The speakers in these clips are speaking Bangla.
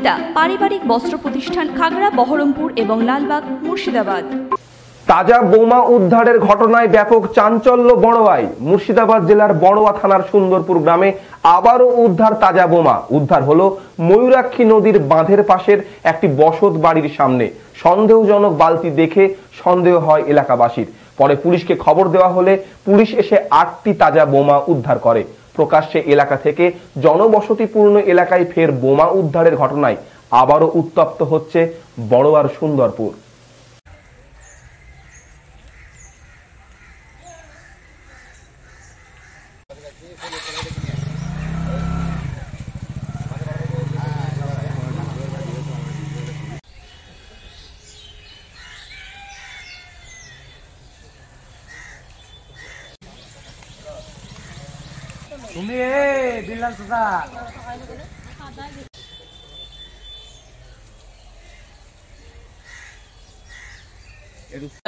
সুনিতা পারিবারিক বস্ত্র প্রতিষ্ঠান, খাগড়া, বহরমপুর এবং লালবাগ, মুর্শিদাবাদ। তাজা বোমা উদ্ধারের ঘটনায় ব্যাপক চাঞ্চল্য বড়োয়ায়। মুর্শিদাবাদ জেলার বড়োয়া থানার সুন্দরপুর গ্রামে আবারও উদ্ধার তাজা বোমা। উদ্ধার হলো ময়ূরাক্ষী নদীর বাঁধের পাশের একটি বসত বাড়ির সামনে। সন্দেহজনক বালতি দেখে সন্দেহ হয় এলাকাবাসীর। পরে পুলিশকে খবর দেওয়া হলে পুলিশ এসে 8টি তাজা বোমা উদ্ধার করে। প্রকাশ্যে এলাকা থেকে জনবসতিপূর্ণ এলাকায় ফের বোমা উদ্ধারের ঘটনায় আবারও উত্তপ্ত হচ্ছে বড়োয়ার সুন্দরপুর।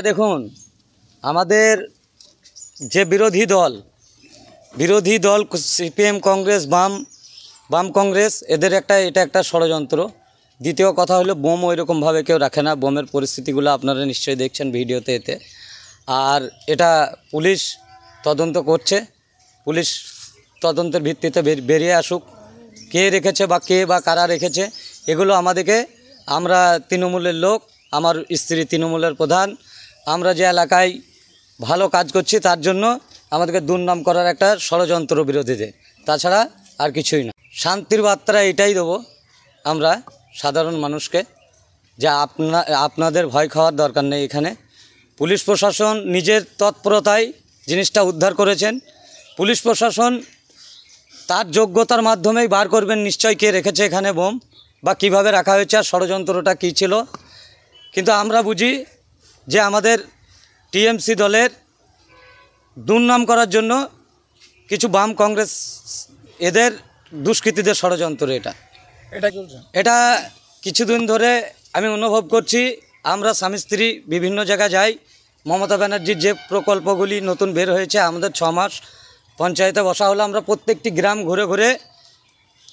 দেখুন, আমাদের যে বিরোধী দল সিপিএম, কংগ্রেস, বাম কংগ্রেস, এটা একটা ষড়যন্ত্র। দ্বিতীয় কথা হলো, বোম ওইরকমভাবে কেউ রাখে না। বোমের পরিস্থিতিগুলো আপনারা নিশ্চয়ই দেখছেন ভিডিওতে। আর এটা পুলিশ তদন্ত করছে। পুলিশ তদন্তের ভিত্তিতে বেরিয়ে আসুক কে রেখেছে বা কারা রেখেছে। এগুলো আমরা তৃণমূলের লোক, আমার স্ত্রী তৃণমূলের প্রধান। আমরা যে এলাকায় ভালো কাজ করছি তার জন্য আমাদেরকে দুর্নাম করার একটা ষড়যন্ত্র বিরোধীদের, তাছাড়া আর কিছুই না। শান্তির বার্তা এটাই দেবো আমরা সাধারণ মানুষকে, যে আপনাদের ভয় খাওয়ার দরকার নেই। এখানে পুলিশ প্রশাসন নিজের তৎপরতায় জিনিসটা উদ্ধার করেছেন। পুলিশ প্রশাসন তার যোগ্যতার মাধ্যমেই বার করবেন নিশ্চয় কে রেখেছে এখানে বোম বা কিভাবে রাখা হয়েছে আর ষড়যন্ত্রটা কী ছিল। কিন্তু আমরা বুঝি যে আমাদের টিএমসি দলের দুর্নাম করার জন্য কিছু বাম কংগ্রেস এদের দুষ্কৃতীদের ষড়যন্ত্র। এটা কিছুদিন ধরে আমি অনুভব করছি। আমরা স্বামী স্ত্রী বিভিন্ন জায়গায় যাই। মমতা ব্যানার্জির যে প্রকল্পগুলি নতুন বের হয়েছে, আমাদের 6 মাস পঞ্চায়েতে বসা হলো, আমরা প্রত্যেকটি গ্রাম ঘুরে ঘুরে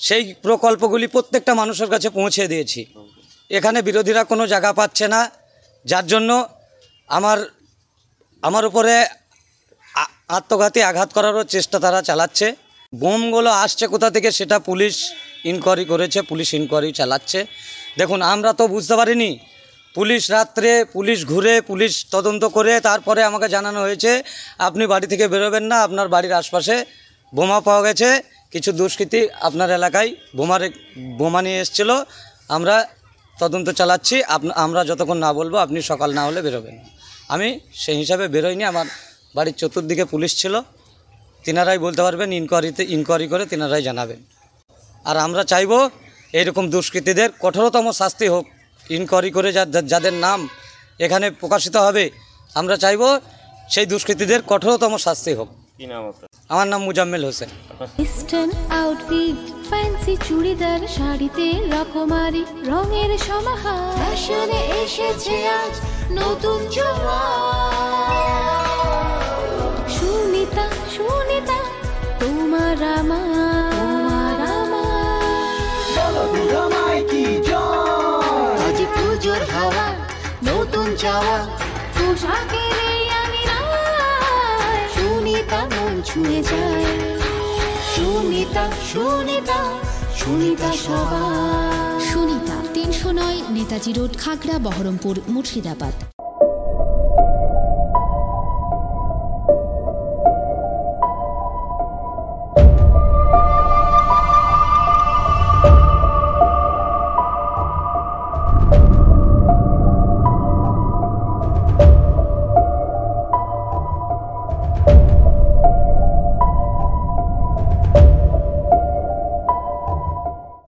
সেই প্রকল্পগুলি প্রত্যেকটা মানুষের কাছে পৌঁছে দিয়েছি। এখানে বিরোধীরা কোনো জায়গা পাচ্ছে না, যার জন্য আমার উপরে আত্মঘাতী আঘাত করারও চেষ্টা তারা চালাচ্ছে। বোমগুলো আসছে কোথা থেকে সেটা পুলিশ ইনকোয়ারি করেছে, পুলিশ ইনকোয়ারি চালাচ্ছে। দেখুন, আমরা তো বুঝতে পারিনি। পুলিশ ঘুরে পুলিশ তদন্ত করে তারপরে আমাকে জানানো হয়েছে আপনি বাড়ি থেকে বেরোবেন না, আপনার বাড়ির আশপাশে বোমা পাওয়া গেছে, কিছু দুষ্কৃতী আপনার এলাকায় বোমা নিয়ে এসেছিল, আমরা তদন্ত চালাচ্ছি, আমরা যতক্ষণ না বলবো আপনি সকাল না হলে বেরোবেন। আমি সেই হিসাবে বেরোইনি। আমার বাড়ির চতুর্দিকে পুলিশ ছিল, তিনারাই বলতে পারবেন, ইনকোয়ারি করে তিনারাই জানাবেন। আর আমরা চাইব এইরকম দুষ্কৃতীদের কঠোরতম শাস্তি হোক। ইনকোয়ারি করে যাদের নাম এখানে প্রকাশিত হবে, আমরা চাইব সেই দুষ্কৃতীদের কঠোরতম শাস্তি হোক। আমার নাম Muzammel Hossain. Eastern outfit, fancy churidar, শাড়িতে রকমারি রঙের সমাহার, ফ্যাশনে এসেছে আজ নতুন সুনিতা তোমার আজ পুজোর হাওয়া, নতুন চাওয়া পোশাকের সুনিতা মন ছুঁয়ে যায়। সুনিতা সবার। সুনিতা 309 নেতাজি রোড, খাগড়া, বহরমপুর, মুর্শিদাবাদ।